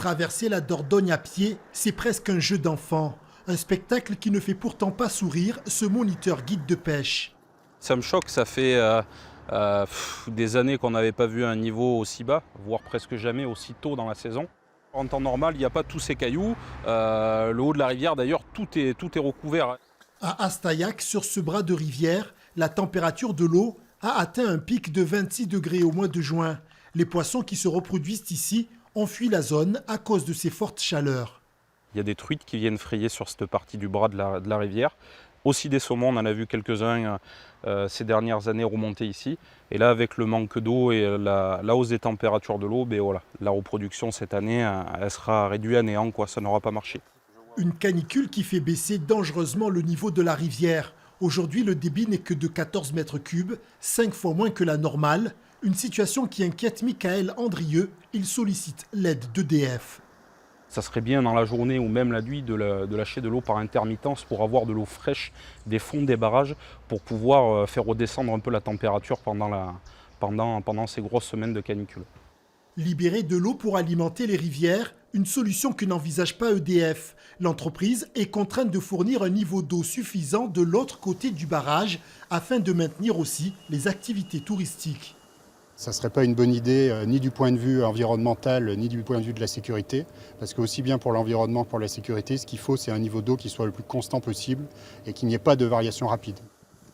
Traverser la Dordogne à pied, c'est presque un jeu d'enfant. Un spectacle qui ne fait pourtant pas sourire ce moniteur guide de pêche. Ça me choque, ça fait des années qu'on n'avait pas vu un niveau aussi bas, voire presque jamais aussi tôt dans la saison. En temps normal, il n'y a pas tous ces cailloux. Le haut de la rivière, d'ailleurs, tout est recouvert. À Astaillac, sur ce bras de rivière, la température de l'eau a atteint un pic de 26 degrés au mois de juin. Les poissons qui se reproduisent ici ont fui la zone à cause de ces fortes chaleurs. Il y a des truites qui viennent frayer sur cette partie du bras de la rivière. Aussi des saumons, on en a vu quelques-uns ces dernières années remonter ici. Et là, avec le manque d'eau et la hausse des températures de l'eau, ben voilà, la reproduction cette année, elle sera réduite à néant, quoi, ça n'aura pas marché. Une canicule qui fait baisser dangereusement le niveau de la rivière. Aujourd'hui, le débit n'est que de 14 mètres cubes, 5 fois moins que la normale. Une situation qui inquiète Michael Andrieux. Il sollicite l'aide d'EDF. Ça serait bien dans la journée ou même la nuit de lâcher de l'eau par intermittence pour avoir de l'eau fraîche des fonds des barrages pour pouvoir faire redescendre un peu la température pendant ces grosses semaines de canicule. Libérer de l'eau pour alimenter les rivières, une solution que n'envisage pas EDF. L'entreprise est contrainte de fournir un niveau d'eau suffisant de l'autre côté du barrage afin de maintenir aussi les activités touristiques. Ça ne serait pas une bonne idée ni du point de vue environnemental ni du point de vue de la sécurité, parce que aussi bien pour l'environnement que pour la sécurité, ce qu'il faut c'est un niveau d'eau qui soit le plus constant possible et qu'il n'y ait pas de variation rapide.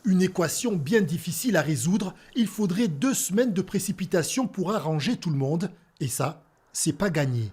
Une équation bien difficile à résoudre, il faudrait 2 semaines de précipitation pour arranger tout le monde, et ça, c'est pas gagné.